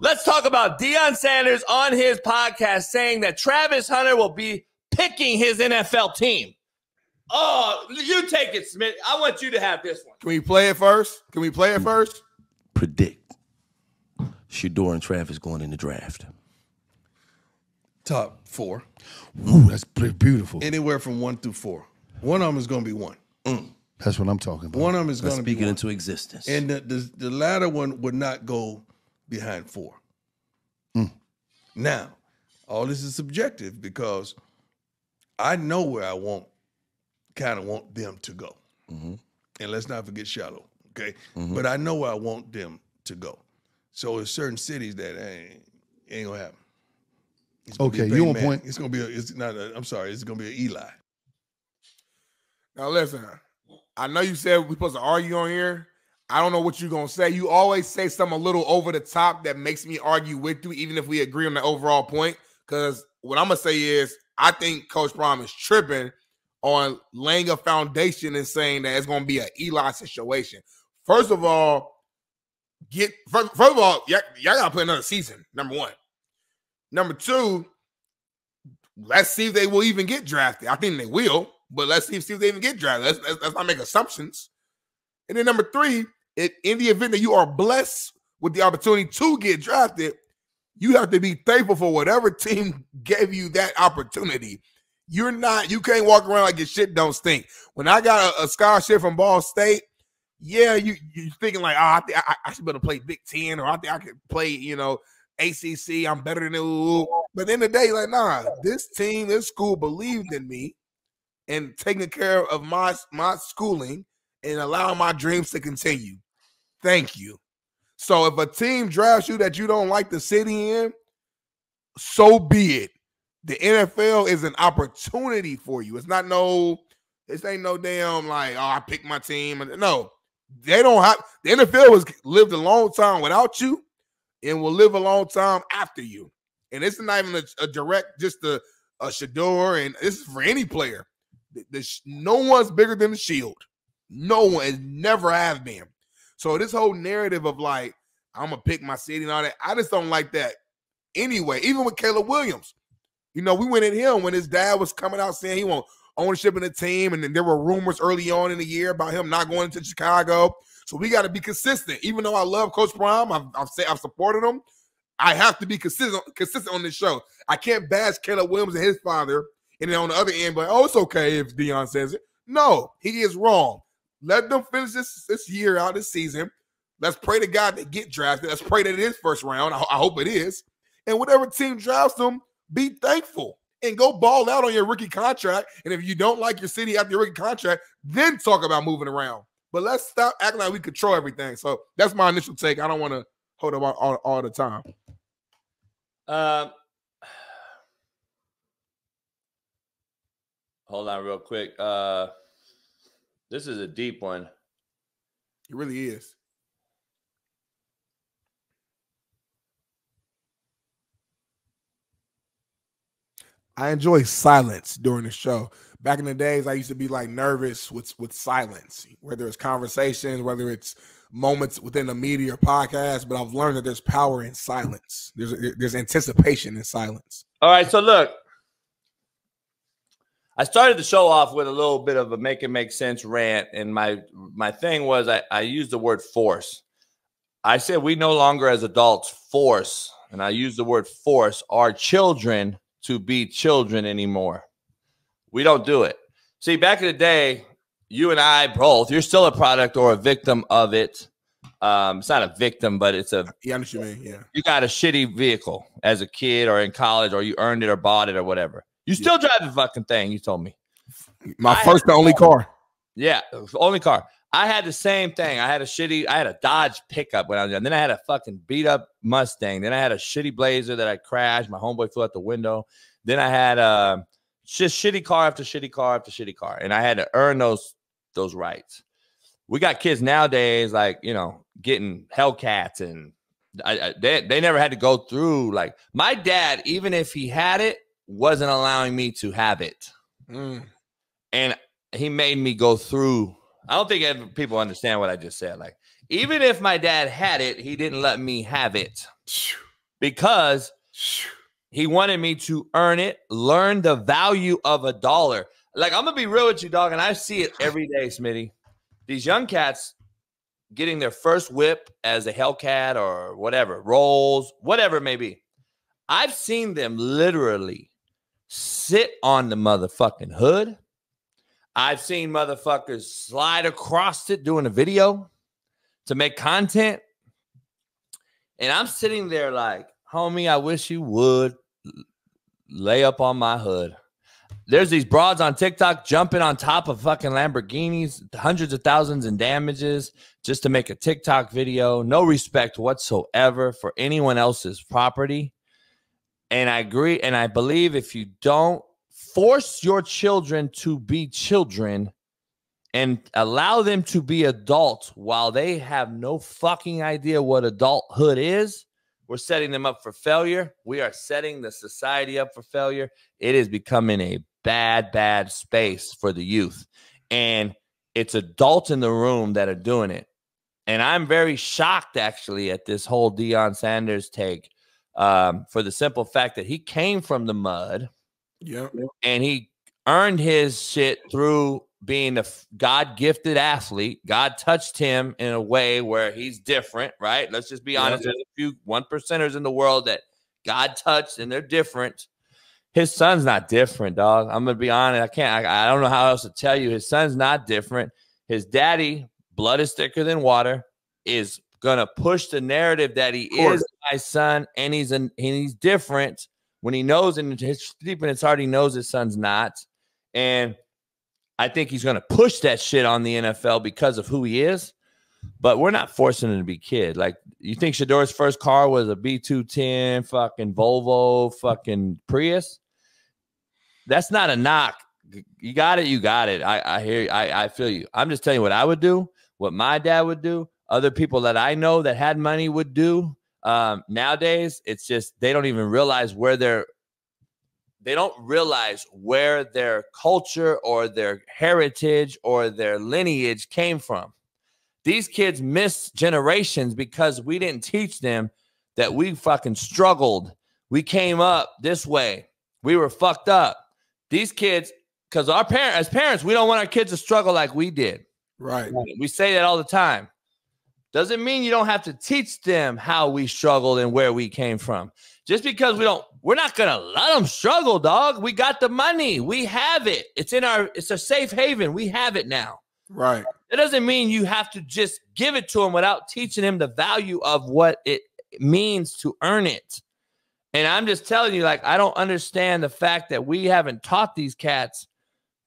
let's talk about Deion Sanders on his podcast saying that Travis Hunter will be picking his NFL team. Oh, you take it, Smith. I want you to have this one. Can we play it first? Predict Shedeur and Travis going in the draft. Top 4. Ooh, that's pretty beautiful. Anywhere from 1 through 4. One of them is going to be 1. That's what I'm talking about. One of them is going to be Speaking 1. into existence. And the latter one would not go behind 4. Now, all this is subjective because I know where I want them to go. And let's not forget Shallow, okay? But I know where I want them to go. So there's certain cities that ain't gonna happen. Okay, you on point. It's gonna be it's gonna be an Eli. Now listen, I know you said we're supposed to argue on here. I don't know what you're gonna say. You always say something a little over the top that makes me argue with you, even if we agree on the overall point. Because what I'm gonna say is, I think Coach Prime is tripping on laying a foundation and saying that it's gonna be an Eli situation. First of all, y'all gotta play another season. Number 1. Number 2, let's see if they will even get drafted. I think they will, but let's see if they even get drafted. Let's not make assumptions. And then number 3, in the event that you are blessed with the opportunity to get drafted, you have to be thankful for whatever team gave you that opportunity. You can't walk around like your shit don't stink. When I got a scholarship from Ball State, yeah, you're thinking like, oh, I should be able to play Big Ten, or I think I could play, ACC. I'm better than it. But at the end of the day, like, nah, this team, this school believed in me and taking care of my schooling and allowing my dreams to continue. Thank you. So if a team drafts you that you don't like the city in, so be it. The NFL is an opportunity for you. This ain't no damn like, oh, I picked my team. No, they don't have. The NFL has lived a long time without you and will live a long time after you. And it's not even a direct, just a Shedeur, and this is for any player. No one's bigger than the Shield. No one, has never have been. So this whole narrative of like, I'm going to pick my city and all that, I just don't like that anyway. Even with Caleb Williams. We went at him when his dad was coming out saying he want ownership in the team, and then there were rumors early on in the year about him not going to Chicago. So we got to be consistent. Even though I love Coach Prime, I've supported him. I have to be consistent on this show. I can't bash Caleb Williams and his father, and then on the other end, but it's okay if Deion says it. No, he is wrong. Let them finish this year out, this season. Let's pray to God they get drafted. Let's pray that it is first round. I hope it is. And whatever team drafts them, be thankful and go ball out on your rookie contract. And if you don't like your city after your rookie contract, then talk about moving around. But let's stop acting like we control everything. So that's my initial take. I don't want to hold up all the time. Hold on real quick. This is a deep one. It really is. I enjoy silence during the show. Back in the days, I used to be like nervous with silence, whether it's conversations, whether it's moments within the media or podcast. But I've learned that there's power in silence. There's anticipation in silence. All right, so look, I started the show off with a little bit of a make it make sense rant, and my thing was I used the word force. I said we no longer as adults force, and I used the word force, our children to be children anymore. We don't do it. See, back in the day, you and I both, you're still a product or a victim of it. It's not a victim, but it's a. Yeah, I know what you mean. Yeah. You got a shitty vehicle as a kid or in college, or you earned it or bought it or whatever. You still drive the fucking thing, you told me. My first and only car. Yeah, only car. I had the same thing. I had a Dodge pickup when I was young. Then I had a fucking beat up Mustang. Then I had a shitty Blazer that I crashed. My homeboy flew out the window. Then I had just shitty car after shitty car after shitty car. And I had to earn those rights. We got kids nowadays, like, getting Hellcats, and they never had to go through. Like, my dad, even if he had it, wasn't allowing me to have it. And he made me go through. I don't think people understand what I just said. Like, even if my dad had it, he didn't let me have it. because he wanted me to earn it, learn the value of a dollar. Like, I'm going to be real with you, dog, and I see it every day, Smitty. These young cats getting their first whip as a Hellcat or whatever, rolls, whatever it may be. I've seen them literally sit on the motherfucking hood. I've seen motherfuckers slide across it doing a video to make content. And I'm sitting there like, homie, I wish you would lay up on my hood. There's these broads on TikTok jumping on top of fucking Lamborghinis, hundreds of thousands in damages just to make a TikTok video. No respect whatsoever for anyone else's property. And I agree. And I believe if you don't force your children to be children and allow them to be adults while they have no fucking idea what adulthood is, we're setting them up for failure. We are setting the society up for failure. It is becoming a bad, bad space for the youth. And it's adults in the room that are doing it. And I'm very shocked, actually, at this whole Deion Sanders take for the simple fact that he came from the mud. Yeah. And he earned his shit through being a God-gifted athlete. God touched him in a way where he's different, right? Let's just be honest. There's a few 1%ers in the world that God touched, and they're different. His son's not different, dog. I'm going to be honest. I don't know how else to tell you. His son's not different. His daddy, blood is thicker than water, is going to push the narrative that he is my son, and he's different when he knows in his deep in his heart he knows his son's not. And I think he's going to push that shit on the NFL because of who he is. But we're not forcing him to be kid. Like, you think Shedeur's first car was a B210 fucking Volvo fucking Prius? That's not a knock. You got it. You got it. I hear you. I feel you. I'm just telling you what I would do, what my dad would do, other people that I know that had money would do. Nowadays, it's just they don't even realize where their culture or their heritage or their lineage came from. These kids miss generations because we didn't teach them that we fucking struggled. We came up this way. We were fucked up. These kids, because as parents, we don't want our kids to struggle like we did. Right. We say that all the time. Doesn't mean you don't have to teach them how we struggled and where we came from. Just because we're not going to let them struggle, dog. We got the money. We have it. It's a safe haven. We have it now. Right. That doesn't mean you have to just give it to them without teaching them the value of what it means to earn it. And I'm just telling you, like, I don't understand the fact that we haven't taught these cats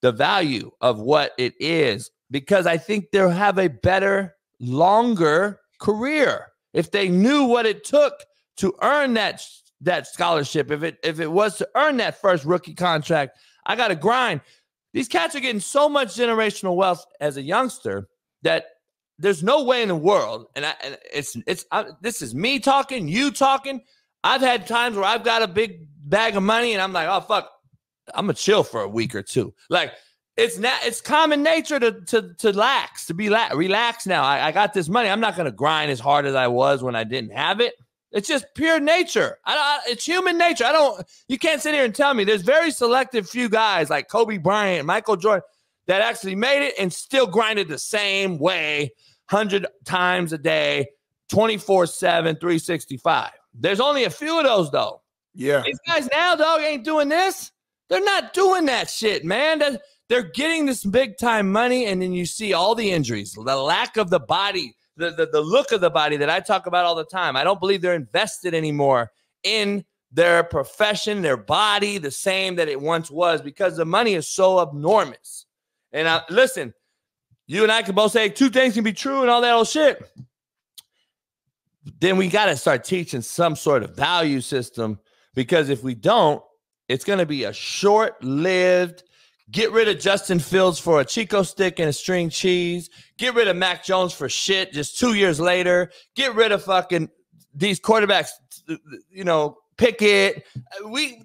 the value of what it is, because I think they'll have a better, longer career if they knew what it took to earn that scholarship. If it was to earn that first rookie contract, I got to grind. These cats are getting so much generational wealth as a youngster that there's no way in the world. This is me talking, you talking. I've had times where I've got a big bag of money and I'm like, oh fuck, I'm gonna chill for a week or two. Like, it's common nature to relax now. I got this money. I'm not gonna grind as hard as I was when I didn't have it. It's just pure nature. It's human nature. You can't sit here and tell me there's very selective few guys like Kobe Bryant, Michael Jordan that actually made it and still grinded the same way 100 times a day, 24/7, 365. There's only a few of those though. Yeah. These guys now, dog, ain't doing this. They're not doing that shit, man. They're getting this big time money, and then you see all the injuries, the lack of the body, the look of the body that I talk about all the time. I don't believe they're invested anymore in their profession, their body, the same that it once was, because the money is so enormous. And listen, you and I can both say two things can be true and all that old shit. Then we got to start teaching some sort of value system, because if we don't, it's going to be a short-lived, get rid of Justin Fields for a Chico stick and a string cheese, get rid of Mac Jones for shit just 2 years later, get rid of fucking these quarterbacks, Pickett.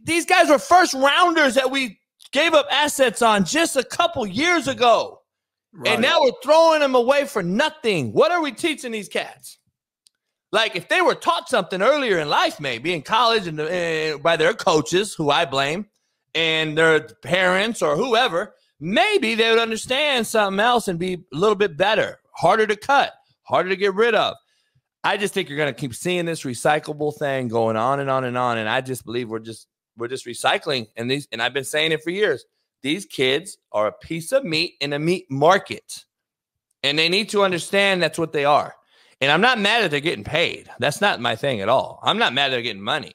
These guys were first rounders that we gave up assets on just a couple years ago. Right. And now we're throwing them away for nothing. What are we teaching these cats? Like, if they were taught something earlier in life, maybe in college and by their coaches, who I blame, and their parents or whoever, maybe they would understand something else and be a little bit better, harder to cut, harder to get rid of. I just think you're going to keep seeing this recyclable thing going on and on and on. And I just believe we're just recycling. And I've been saying it for years. These kids are a piece of meat in a meat market. And they need to understand that's what they are. And I'm not mad that they're getting paid. That's not my thing at all. I'm not mad that they're getting money.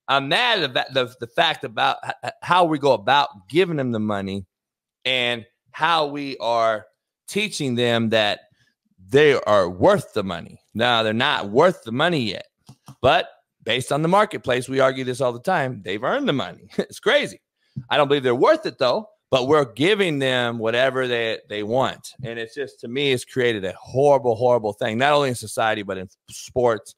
I'm mad at the fact about how we go about giving them the money and how we are teaching them that they are worth the money. Now, they're not worth the money yet. But based on the marketplace, we argue this all the time, they've earned the money. It's crazy. I don't believe they're worth it, though. But we're giving them whatever they want. And it's just, to me, it's created a horrible, horrible thing, not only in society, but in sports.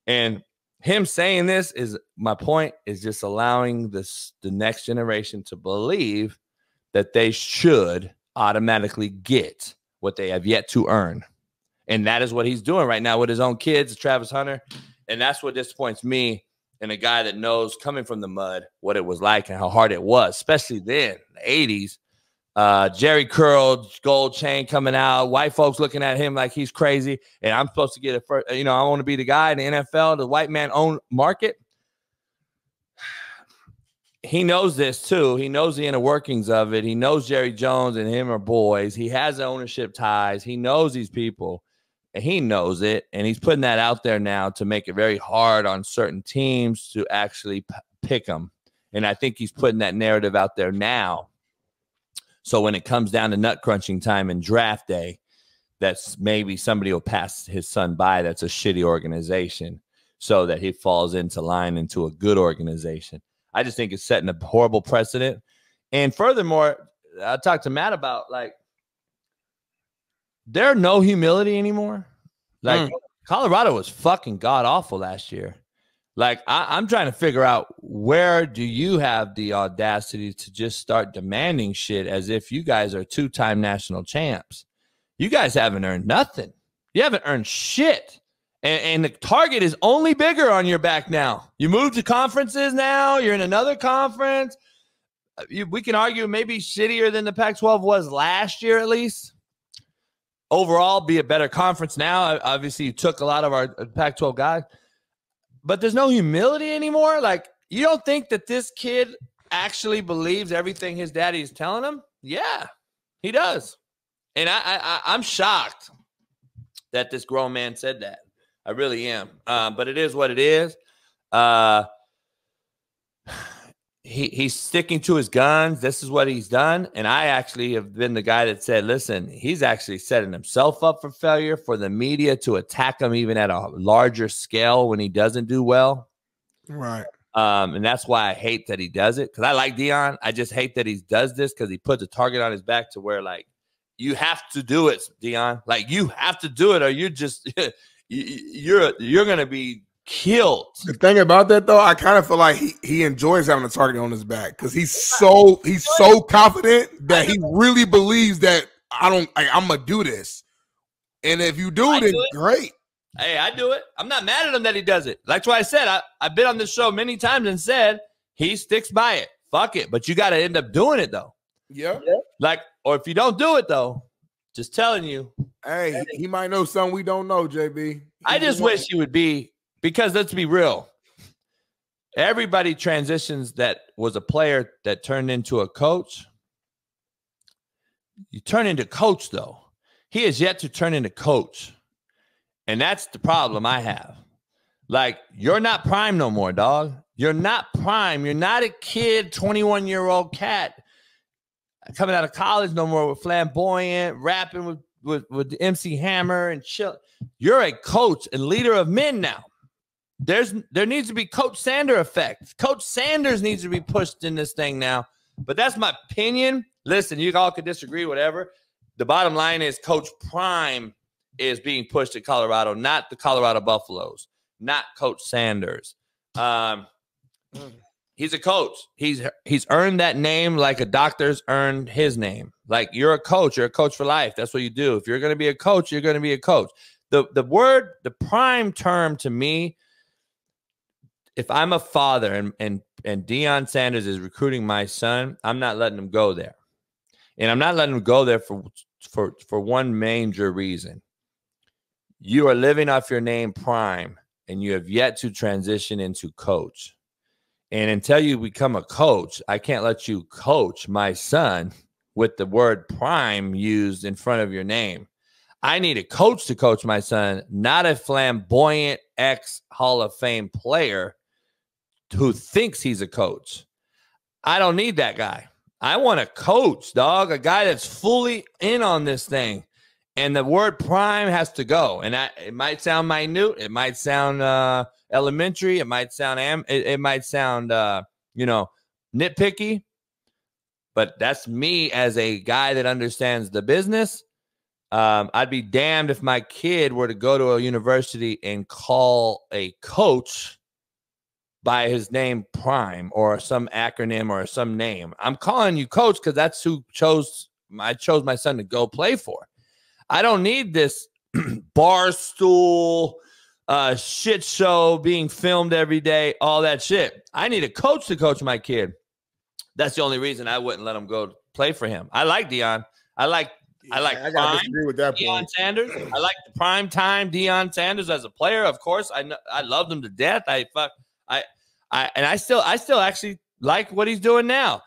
And him saying this is, my point, is just allowing the next generation to believe that they should automatically get what they have yet to earn. And that is what he's doing right now with his own kids, Travis Hunter. And that's what disappoints me. And a guy that knows, coming from the mud, what it was like and how hard it was, especially then, the 80s. Jerry curl, gold chain coming out, white folks looking at him like he's crazy. And I'm supposed to get it first. You know, I want to be the guy in the NFL, the white man owned market. He knows this too. He knows the inner workings of it. He knows Jerry Jones and him are boys. He has ownership ties. He knows these people. And he knows it, and he's putting that out there now to make it very hard on certain teams to actually pick them. And I think he's putting that narrative out there now. So when it comes down to nut crunching time and draft day, that's maybe somebody will pass his son by that's a shitty organization so that he falls into line into a good organization. I just think it's setting a horrible precedent. And furthermore, I talked to Matt about, like, there's no humility anymore. Like, Colorado was fucking god awful last year. Like, I'm trying to figure out, where do you have the audacity to just start demanding shit as if you guys are two-time national champs? You guys haven't earned nothing. You haven't earned shit. And the target is only bigger on your back now. You moved to conferences now. You're in another conference. We can argue maybe shittier than the Pac-12 was last year, at least. Overall, be a better conference now. Obviously, you took a lot of our Pac-12 guys. But there's no humility anymore. Like, you don't think that this kid actually believes everything his daddy is telling him? Yeah, he does. And I'm shocked that this grown man said that. I really am. But it is what it is. He's sticking to his guns. This is what he's done. And I actually have been the guy that said, listen, he's actually setting himself up for failure, for the media to attack him even at a larger scale when he doesn't do well. Right. And that's why I hate that he does it, because I like Deion. I just hate that he does this, because he puts a target on his back to where, like, you have to do it, Deion. Like, you have to do it, or you just you're going to be killed. The thing about that, though, I kind of feel like he enjoys having a target on his back, because he's so confident that he really believes that I'm gonna do this, and if you do it, great. Hey, I do it. I'm not mad at him that he does it. That's why I said I've been on this show many times and said he sticks by it. Fuck it, but you got to end up doing it though. Yeah. Like, or if you don't do it though, just telling you. Hey, he might know something we don't know, JB. I just wish he would be. Because let's be real, everybody transitions that was a player that turned into a coach. You turn into coach, though. He has yet to turn into coach. And that's the problem I have. Like, you're not prime no more, dog. You're not prime. You're not a kid, 21-year-old cat coming out of college no more with flamboyant, rapping with MC Hammer and chill. You're a coach and leader of men now. There needs to be Coach Sanders effect. Coach Sanders needs to be pushed in this thing now. But that's my opinion. Listen, you all could disagree, whatever. The bottom line is Coach Prime is being pushed at Colorado, not the Colorado Buffaloes, not Coach Sanders. He's a coach. He's earned that name like a doctor's earned his name. Like, you're a coach. You're a coach for life. That's what you do. If you're going to be a coach, you're going to be a coach. the prime term to me, if I'm a father and Deion Sanders is recruiting my son, I'm not letting him go there. And I'm not letting him go there for one major reason. You are living off your name Prime, and you have yet to transition into coach. And until you become a coach, I can't let you coach my son with the word Prime used in front of your name. I need a coach to coach my son, not a flamboyant ex-Hall of Fame player who thinks he's a coach. I don't need that guy. I want a coach, dog, a guy that's fully in on this thing. And the word prime has to go. And it might sound minute. It might sound elementary. It might sound, you know, nitpicky. But that's me as a guy that understands the business. I'd be damned if my kid were to go to a university and call a coach by his name Prime or some acronym or some name. I'm calling you coach because that's who I chose my son to go play for. I don't need this barstool shit show being filmed every day, all that shit. I need a coach to coach my kid. That's the only reason I wouldn't let him go play for him. I like Deion. I gotta disagree with that Deion point. Sanders. I like the prime time Deion Sanders as a player. Of course, I loved him to death. I still actually like what he's doing now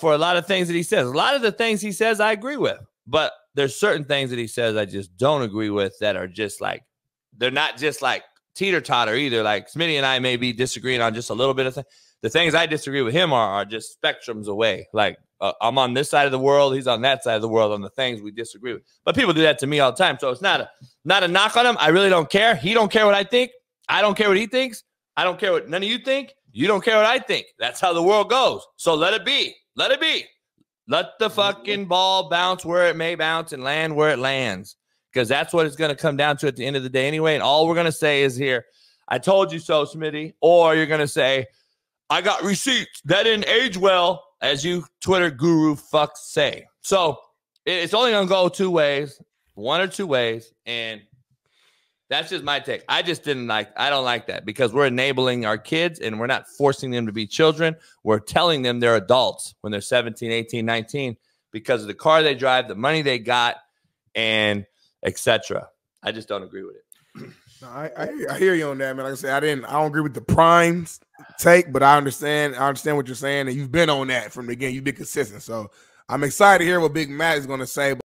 for a lot of things that he says. A lot of the things he says I agree with, but there's certain things that he says I just don't agree with that are just like, they're not just like teeter-totter either. Like Smitty and I may be disagreeing on just a little bit of things. The things I disagree with him are just spectrums away. Like I'm on this side of the world, he's on that side of the world on the things we disagree with. But people do that to me all the time, so it's not a knock on him. I really don't care. He don't care what I think. I don't care what he thinks. I don't care what none of you think. You don't care what I think. That's how the world goes. So let it be. Let it be. Let the fucking ball bounce where it may bounce and land where it lands, because that's what it's going to come down to at the end of the day anyway. And all we're going to say is here, I told you so, Smitty. Or you're going to say, I got receipts. That didn't age well, as you Twitter guru fucks say. So it's only going to go two ways, one or two ways. And that's just my take. I don't like that, because we're enabling our kids and we're not forcing them to be children. We're telling them they're adults when they're 17, 18, 19 because of the car they drive, the money they got, and etc. I just don't agree with it. No, I hear you on that, man. Like I said, I don't agree with the primes take, but I understand what you're saying, and you've been on that from the beginning. You've been consistent. So I'm excited to hear what Big Matt is going to say.